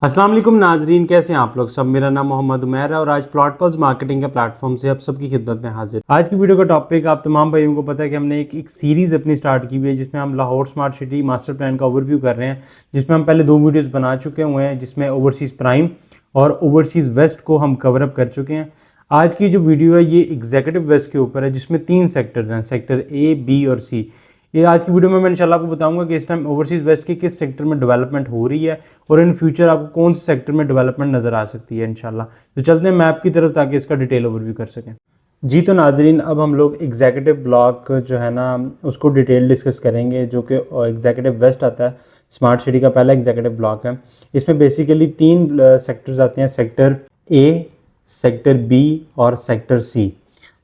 अस्सलाम वालेकुम नाजरीन, कैसे हैं आप लोग सब। मेरा नाम मोहम्मद उमैर है और आज प्लॉट पल्स मार्केटिंग के प्लेटफॉर्म से आप सबकी खिदमत में हाजिर। आज की वीडियो का टॉपिक आप तमाम भाइयों को पता है कि हमने एक सीरीज़ अपनी स्टार्ट की हुई है जिसमें हम Lahore smart city master plan का ओवरव्यू कर रहे हैं, जिसमें हम पहले 2 वीडियोज़ बना चुके हुए हैं, जिसमें ओवरसीज़ प्राइम और ओवरसीज़ वेस्ट को हम कवरअप कर चुके हैं। आज की जो वीडियो है ये एग्जीक्यूटिव वेस्ट के ऊपर है, जिसमें 3 सेक्टर्स हैं, सेक्टर ए, बी और सी। ये आज की वीडियो में मैं इंशाल्लाह आपको बताऊंगा कि इस टाइम ओवरसीज़ वेस्ट के किस सेक्टर में डेवलपमेंट हो रही है और इन फ्यूचर आपको कौन से सेक्टर में डेवलपमेंट नज़र आ सकती है इंशाल्लाह। तो चलते हैं मैप की तरफ ताकि इसका डिटेल ओवरव्यू कर सकें। जी तो नाजरीन, अब हम लोग एग्जीक्यूटिव ब्लॉक जो है ना उसको डिटेल डिस्कस करेंगे, जो कि एग्जीक्यूटिव वेस्ट आता है, स्मार्ट सिटी का पहला एग्जीक्यूटिव ब्लॉक है। इसमें बेसिकली 3 सेक्टर्स आते हैं, सेक्टर ए, सेक्टर बी और सेक्टर सी।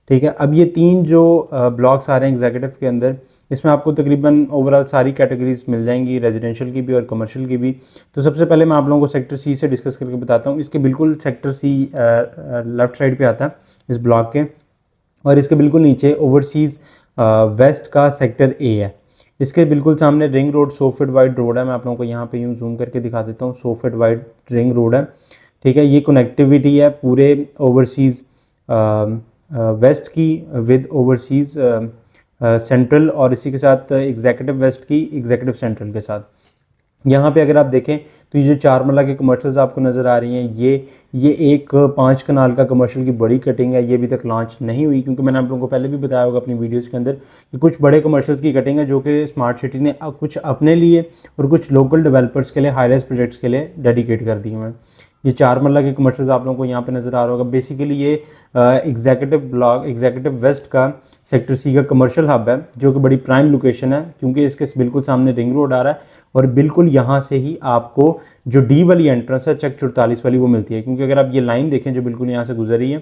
ठीक है, अब ये 3 जो ब्लॉक्स आ रहे हैं एग्जीक्यूटिव के अंदर, इसमें आपको तकरीबन ओवरऑल सारी कैटेगरीज मिल जाएंगी, रेजिडेंशियल की भी और कमर्शियल की भी। तो सबसे पहले मैं आप लोगों को सेक्टर सी से डिस्कस करके बताता हूँ। इसके बिल्कुल सेक्टर सी लेफ़्ट साइड पे आता है इस ब्लॉक के, और इसके बिल्कुल नीचे ओवरसीज़ वेस्ट का सेक्टर ए है। इसके बिल्कुल सामने ring road 100 feet wide road है। मैं आप लोगों को यहाँ पे यूँ जूम करके दिखा देता हूँ। 100 फीट वाइड रिंग रोड है। ठीक है, ये कनेक्टिविटी है पूरे ओवरसीज़ वेस्ट की विद ओवरसीज़ सेंट्रल, और इसी के साथ एग्जीक्यूटिव वेस्ट की एग्जीक्यूटिव सेंट्रल के साथ। यहाँ पे अगर आप देखें तो ये जो 4 मरला के कमर्शियल्स आपको नज़र आ रही हैं, ये एक 5 कनाल का कमर्शियल की बड़ी कटिंग है। ये अभी तक लॉन्च नहीं हुई, क्योंकि मैंने आप लोगों को पहले भी बताया होगा अपनी वीडियोस के अंदर कि कुछ बड़े कमर्शियल्स की कटिंग है जो कि स्मार्ट सिटी ने कुछ अपने लिए और कुछ लोकल डेवलपर्स के लिए, हाई राइज प्रोजेक्ट्स के लिए डेडिकेट कर दिए हुए हैं। ये 4 मरला के कमर्शियल्स आप लोगों को यहाँ पे नज़र आ रहा होगा। बेसिकली ये एग्जीक्यूटिव ब्लॉक, एग्जीक्यूटिव वेस्ट का सेक्टर सी का कमर्शियल हब है, जो कि बड़ी प्राइम लोकेशन है, क्योंकि इसके बिल्कुल सामने रिंग रोड आ रहा है और बिल्कुल यहाँ से ही आपको जो डी वाली एंट्रेंस है चक 44 वाली वो मिलती है। क्योंकि अगर आप ये लाइन देखें जो बिल्कुल यहाँ से गुजर रही है,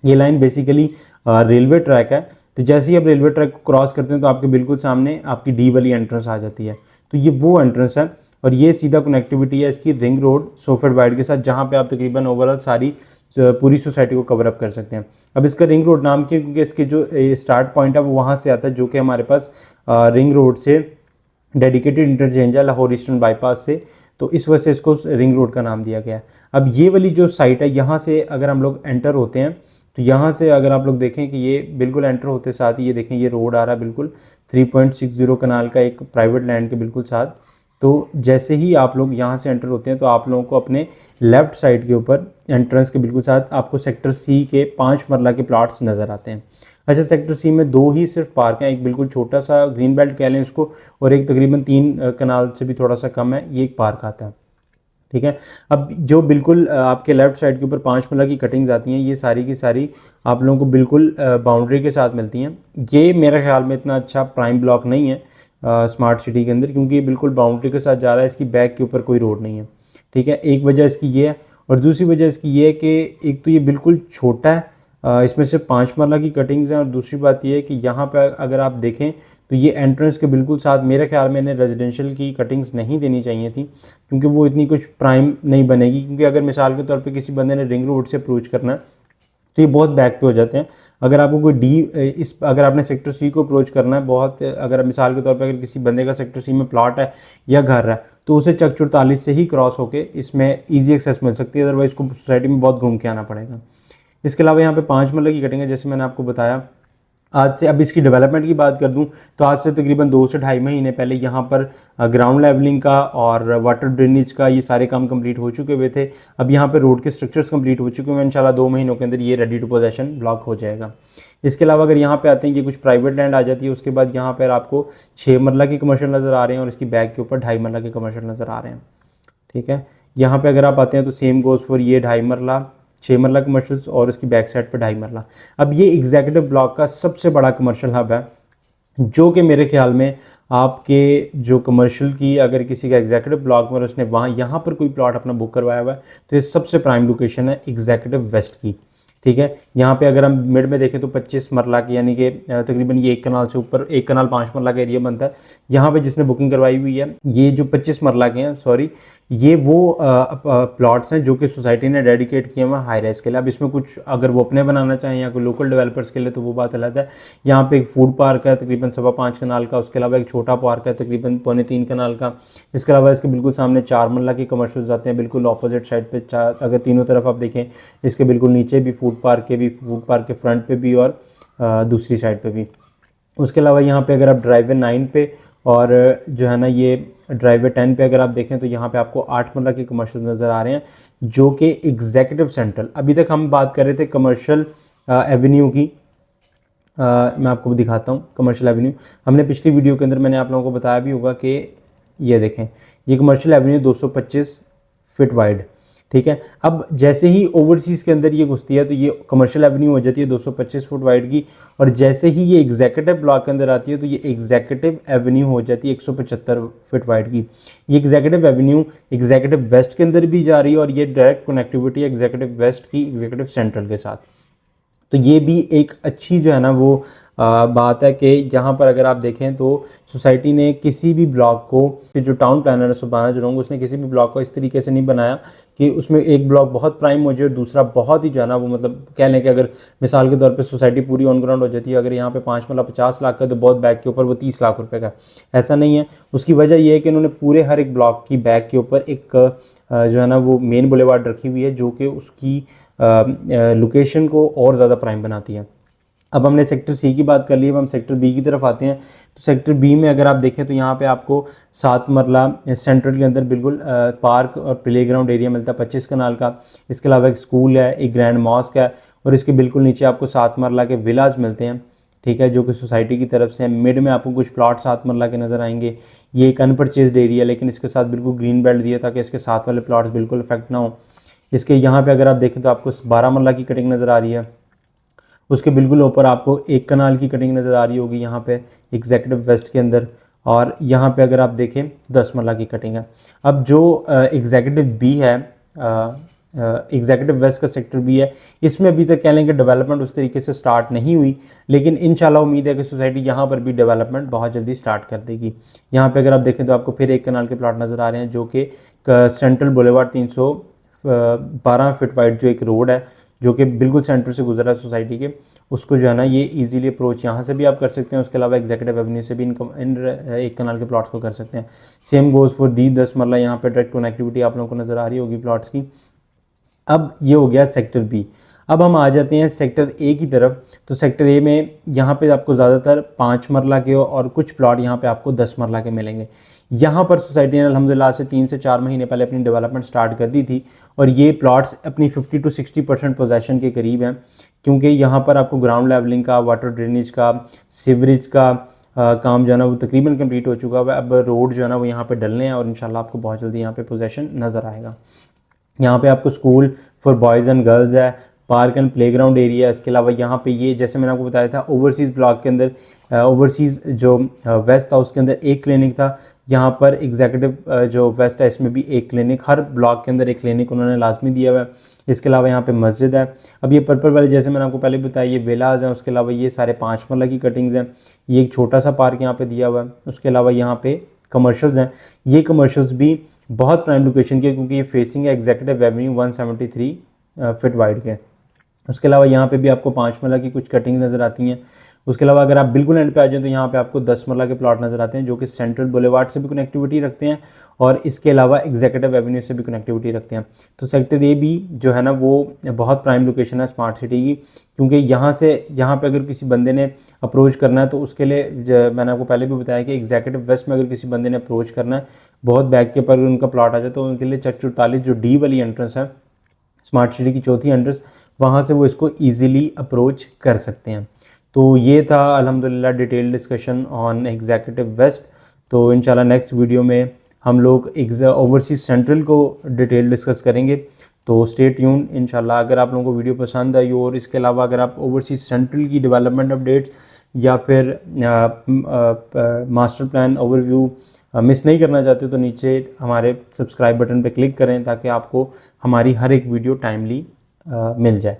ये लाइन बेसिकली रेलवे ट्रैक है। तो जैसे ही आप रेलवे ट्रैक को क्रॉस करते हैं तो आपके बिल्कुल सामने आपकी डी वाली एंट्रेंस आ जाती है। तो ये वो एंट्रेंस है और ये सीधा कनेक्टिविटी है इसकी रिंग रोड 100 फीट वाइड के साथ, जहाँ पे आप तकरीबन ओवरऑल सारी पूरी सोसाइटी को कवर अप कर सकते हैं। अब इसका रिंग रोड नाम क्यों, क्योंकि इसके जो स्टार्ट पॉइंट है वो वहाँ से आता है, जो कि हमारे पास रिंग रोड से डेडिकेटेड इंटरचेंज है लाहौर ईस्टर्न बाईपास से, तो इस वजह से इसको रिंग रोड का नाम दिया गया है। अब ये वाली जो साइट है, यहाँ से अगर हम लोग एंटर होते हैं तो यहाँ से अगर आप लोग देखें कि ये बिल्कुल एंटर होते साथ ही ये देखें ये रोड आ रहा है बिल्कुल 3.60 कनाल का एक प्राइवेट लैंड के बिल्कुल साथ। तो जैसे ही आप लोग यहाँ से एंटर होते हैं तो आप लोगों को अपने लेफ़्ट साइड के ऊपर एंट्रेंस के बिल्कुल साथ आपको सेक्टर सी के 5 मरला के प्लाट्स नज़र आते हैं। अच्छा, सेक्टर सी में 2 ही सिर्फ पार्क हैं, एक बिल्कुल छोटा सा ग्रीन बेल्ट कह लें इसको, और एक तकरीबन 3 कनाल से भी थोड़ा सा कम है, ये एक पार्क आता है। ठीक है, अब जो बिल्कुल आपके लेफ़्ट साइड के ऊपर 5 मरला की कटिंग्स आती हैं, ये सारी की सारी आप लोगों को बिल्कुल बाउंड्री के साथ मिलती हैं। ये मेरे ख्याल में इतना अच्छा प्राइम ब्लॉक नहीं है स्मार्ट सिटी के अंदर, क्योंकि ये बिल्कुल बाउंड्री के साथ जा रहा है, इसकी बैक के ऊपर कोई रोड नहीं है। ठीक है, एक वजह इसकी ये है, और दूसरी वजह इसकी ये है कि एक तो ये बिल्कुल छोटा है, इसमें से 5 मरला की कटिंग्स हैं, और दूसरी बात ये है कि यहाँ पर अगर आप देखें तो ये एंट्रेंस के बिल्कुल साथ मेरे ख्याल में इन्हें रेजिडेंशियल की कटिंग्स नहीं देनी चाहिए थी, क्योंकि वो इतनी कुछ प्राइम नहीं बनेगी। क्योंकि अगर मिसाल के तौर पे किसी बंदे ने रिंग रोड से अप्रोच करना है तो ये बहुत बैक पे हो जाते हैं। अगर आपको कोई अगर आपने सेक्टर सी को अप्रोच करना है, बहुत अगर मिसाल के तौर पे अगर किसी बंदे का सेक्टर सी में प्लॉट है या घर है, तो उसे चक 44 से ही क्रॉस होके इसमें ईजी एक्सेस मिल सकती है, अदरवाइज़ को सोसाइटी में बहुत घूम के आना पड़ेगा। इसके अलावा यहाँ पे 5 मरले की कटिंग है, जैसे मैंने आपको बताया। आज से, अब इसकी डेवलपमेंट की बात कर दूं तो आज से तकरीबन 2 से ढाई महीने पहले यहाँ पर ग्राउंड लेवलिंग का और वाटर ड्रेनेज का ये सारे काम कंप्लीट हो चुके हुए थे। अब यहाँ पे रोड के स्ट्रक्चर्स कंप्लीट हो चुके हैं, इंशाल्लाह 2 महीनों के अंदर ये रेडी टू पोजेशन ब्लॉक हो जाएगा। इसके अलावा अगर यहाँ पे आते हैं, ये कुछ प्राइवेट लैंड आ जाती है, उसके बाद यहाँ पर आपको 6 मरला के कमर्शियल नज़र आ रहे हैं और इसकी बैक के ऊपर 2.5 मरला के कमर्शियल नज़र आ रहे हैं। ठीक है, यहाँ पर अगर आप आते हैं तो सेम गोज़ फॉर ये 2.5 मरला, 6 मरला कमर्शियल्स और इसकी बैक साइड पर 2.5 मरला। अब ये एग्जीक्यूटिव ब्लॉक का सबसे बड़ा कमर्शियल हब है, जो कि मेरे ख्याल में आपके जो कमर्शियल की अगर किसी का एग्जीक्यूटिव ब्लॉक में उसने वहाँ यहाँ पर कोई प्लॉट अपना बुक करवाया हुआ है तो ये सबसे प्राइम लोकेशन है एग्जीक्यूटिव वेस्ट की। ठीक है, यहाँ पे अगर हम मिड में देखें तो 25 मरला की, यानी कि तकरीबन ये 1 कनाल से ऊपर, 1 कनाल 5 मरला का एरिया बनता है। यहाँ पे जिसने बुकिंग करवाई हुई है, ये जो 25 मरला के हैं, सॉरी, ये वो प्लॉट्स हैं जो कि सोसाइटी ने डेडिकेट किए हुए हैं हाई राइज के लिए। अब इसमें कुछ अगर वो अपने बनाना चाहें या कोई लोकल डेवलपर्स के लिए तो वो बात अलग है। यहाँ पे एक फूड पार्क है तकरीबन 5.25 कनाल का, उसके अलावा एक छोटा पार्क है तकरीबन 3.25 कनाल का। इसके अलावा इसके बिल्कुल सामने 4 मरला के कमर्शियल्स आते हैं, बिल्कुल अपोजिट साइड पे अगर तीनों तरफ आप देखें, इसके बिल्कुल नीचे भी फूड पार्क के फ्रंट पे भी और दूसरी साइड पे भी। उसके अलावा यहाँ पे अगर आप ड्राइवे 9 पे और जो है ना ये ड्राइवे 10 पे अगर आप देखें तो यहाँ पे आपको 8 मरला के कमर्शियल नज़र आ रहे हैं जो कि एग्जीक्यूटिव सेंट्रल। अभी तक हम बात कर रहे थे कमर्शियल एवेन्यू की। मैं आपको दिखाता हूँ कमर्शियल एवेन्यू। हमने पिछली वीडियो के अंदर मैंने आप लोगों को बताया भी होगा कि ये देखें, ये कमर्शियल एवेन्यू 225 फीट वाइड, ठीक है। अब जैसे ही ओवरसीज़ के अंदर ये घुसती है तो ये कमर्शियल एवेन्यू हो जाती है 225 फुट वाइड की, और जैसे ही ये एग्जीक्यूटिव ब्लॉक के अंदर आती है तो ये एग्जीक्यूटिव एवेन्यू हो जाती है 175 फीट वाइड की। ये एग्जीक्यूटिव एवेन्यू एग्जीक्यूटिव वेस्ट के अंदर भी जा रही है और ये डायरेक्ट कनेक्टिविटी है एग्जीक्यूटिव वेस्ट की एग्जीक्यूटिव सेंट्रल के साथ। तो ये भी एक अच्छी जो है ना वो बात है कि यहाँ पर अगर आप देखें तो सोसाइटी ने किसी भी ब्लॉक को, जो टाउन प्लानर है सुभाना जो उसने किसी भी ब्लॉक को इस तरीके से नहीं बनाया कि उसमें एक ब्लॉक बहुत प्राइम हो जाए और दूसरा बहुत ही जो है ना वो, मतलब कह लें कि अगर मिसाल के तौर पे सोसाइटी पूरी ऑन ग्राउंड हो जाती है, अगर यहाँ पे 5 मरला 50 लाख का तो बहुत बैक के ऊपर वो 30 लाख रुपए का, ऐसा नहीं है। उसकी वजह ये है कि उन्होंने पूरे हर एक ब्लॉक की बैक के ऊपर एक जो है ना वो मेन बुलेवार्ड रखी हुई है जो कि उसकी लोकेशन को और ज़्यादा प्राइम बनाती है। अब हमने सेक्टर सी की बात कर ली, अब हम सेक्टर बी की तरफ आते हैं। तो सेक्टर बी में अगर आप देखें तो यहाँ पे आपको 7 मरला सेंट्रल के अंदर बिल्कुल पार्क और प्लेग्राउंड एरिया मिलता है 25 कनाल का। इसके अलावा एक स्कूल है, एक ग्रैंड मॉस्क है और इसके बिल्कुल नीचे आपको 7 मरला के विलाज मिलते हैं, ठीक है, जो कि सोसाइटी की तरफ से। मिड में आपको कुछ प्लॉट 7 मरला के नज़र आएंगे। ये एक अनपरचेज्ड एरिया, लेकिन इसके साथ बिल्कुल ग्रीन बेल्ट दिया ताकि इसके साथ वाले प्लॉट्स बिल्कुल इफेक्ट ना हो। इसके यहाँ पे अगर आप देखें तो आपको 12 मरला की कटिंग नज़र आ रही है। उसके बिल्कुल ऊपर आपको 1 कनाल की कटिंग नज़र आ रही होगी यहाँ पे एग्जीक्यूटिव वेस्ट के अंदर, और यहाँ पे अगर आप देखें तो 10 मरला की कटिंग है। अब जो एग्जीक्यूटिव बी है, एग्जीक्यूटिव वेस्ट का सेक्टर बी है, इसमें अभी तक कह लें कि डेवलपमेंट उस तरीके से स्टार्ट नहीं हुई, लेकिन इंशाल्लाह उम्मीद है कि सोसाइटी यहाँ पर भी डेवलपमेंट बहुत जल्दी स्टार्ट कर देगी। यहाँ पे अगर आप देखें तो आपको फिर 1 कनाल के प्लॉट नज़र आ रहे हैं जो कि सेंट्रल बुलेवार्ड 312 फीट वाइड जो एक रोड है जो कि बिल्कुल सेंटर से गुजरा है सोसाइटी के, उसको जो है ना ये इजीली अप्रोच यहाँ से भी आप कर सकते हैं। उसके अलावा एग्जीक्यूटिव एवेन्यू से भी इन 1 कनाल के प्लॉट्स को कर सकते हैं। सेम गोज़ फॉर दी 10 मरला, यहाँ पे डायरेक्ट कनेक्टिविटी आप लोगों को नज़र आ रही होगी प्लॉट्स की। अब ये हो गया सेक्टर बी। अब हम आ जाते हैं सेक्टर ए की तरफ। तो सेक्टर ए में यहाँ पे आपको ज़्यादातर 5 मरला के और कुछ प्लॉट यहाँ पे आपको 10 मरला के मिलेंगे। यहाँ पर सोसाइटी ने अल्हम्दुलिल्लाह से 3 से 4 महीने पहले अपनी डेवलपमेंट स्टार्ट कर दी थी और ये प्लॉट्स अपनी 50 to 60% पोजेसन के करीब हैं, क्योंकि यहाँ पर आपको ग्राउंड लेवलिंग का, वाटर ड्रेनेज का, सीवरेज का काम जो है ना वो तकरीबन कंप्लीट हो चुका है। अब रोड जो है ना वो यहाँ पे डलने हैं और इंशाल्लाह आपको बहुत जल्दी यहाँ पे पोजेसन नज़र आएगा। यहाँ पे आपको school for boys and girls है, पार्क एंड प्लेग्राउंड एरिया। इसके अलावा यहाँ पे ये जैसे मैंने आपको बताया था ओवरसीज़ ब्लॉक के अंदर, ओवरसीज़ जो वेस्ट था उसके अंदर एक क्लिनिक था। यहाँ पर एग्जीक्यूटिव जो वेस्ट है इसमें भी एक क्लिनिक, हर ब्लॉक के अंदर एक क्लिनिक उन्होंने लाजमी दिया हुआ है। इसके अलावा यहाँ पे मस्जिद है। अब ये पर्पल वाले जैसे मैंने आपको पहले बताया ये विलाज हैं। उसके अलावा ये सारे 5 मरला की कटिंग्स हैं। ये एक छोटा सा पार्क यहाँ पे दिया हुआ है। उसके अलावा यहाँ पे कमर्शल्स हैं। ये कमर्शल्स भी बहुत प्राइम लोकेशन के, क्योंकि ये फेसिंग है एग्जीक्यूटिव एवेन्यू 173 फीट वाइड के। उसके अलावा यहाँ पे भी आपको 5 मरला की कुछ कटिंग नज़र आती हैं। उसके अलावा अगर आप बिल्कुल एंड पे आ जाएं तो यहाँ पे आपको 10 मरला के प्लॉट नज़र आते हैं जो कि सेंट्रल बुलेवार्ड से भी कनेक्टिविटी रखते हैं और इसके अलावा एग्जीक्यूटिव एवेन्यू से भी कनेक्टिविटी रखते हैं। तो सेक्टर ए भी जो है ना वो बहुत प्राइम लोकेशन है स्मार्ट सिटी की, क्योंकि यहाँ से यहाँ पे अगर किसी बंदे ने अप्रोच करना है तो उसके लिए मैंने आपको पहले भी बताया कि एग्जीक्यूटिव वेस्ट में अगर किसी बंदे ने अप्रोच करना है बहुत बैक के पर उनका प्लॉट आ जाए तो उनके लिए चक 44 जो डी वाली एंट्रेंस है स्मार्ट सिटी की चौथी एंट्रेंस, वहाँ से वो इसको ईजिली अप्रोच कर सकते हैं। तो ये था अल्हम्दुलिल्लाह detail discussion on executive west. तो इंशाल्लाह नेक्स्ट वीडियो में हम लोग ओवरसीज़ सेंट्रल को डिटेल डिस्कस करेंगे। तो स्टे ट्यून इंशाल्लाह। अगर आप लोगों को वीडियो पसंद आई और इसके अलावा अगर आप ओवरसीज़ सेंट्रल की डेवलपमेंट अपडेट्स या फिर मास्टर प्लान ओवरव्यू मिस नहीं करना चाहते तो नीचे हमारे सब्सक्राइब बटन पर क्लिक करें ताकि आपको हमारी हर एक वीडियो टाइमली मिल जाए।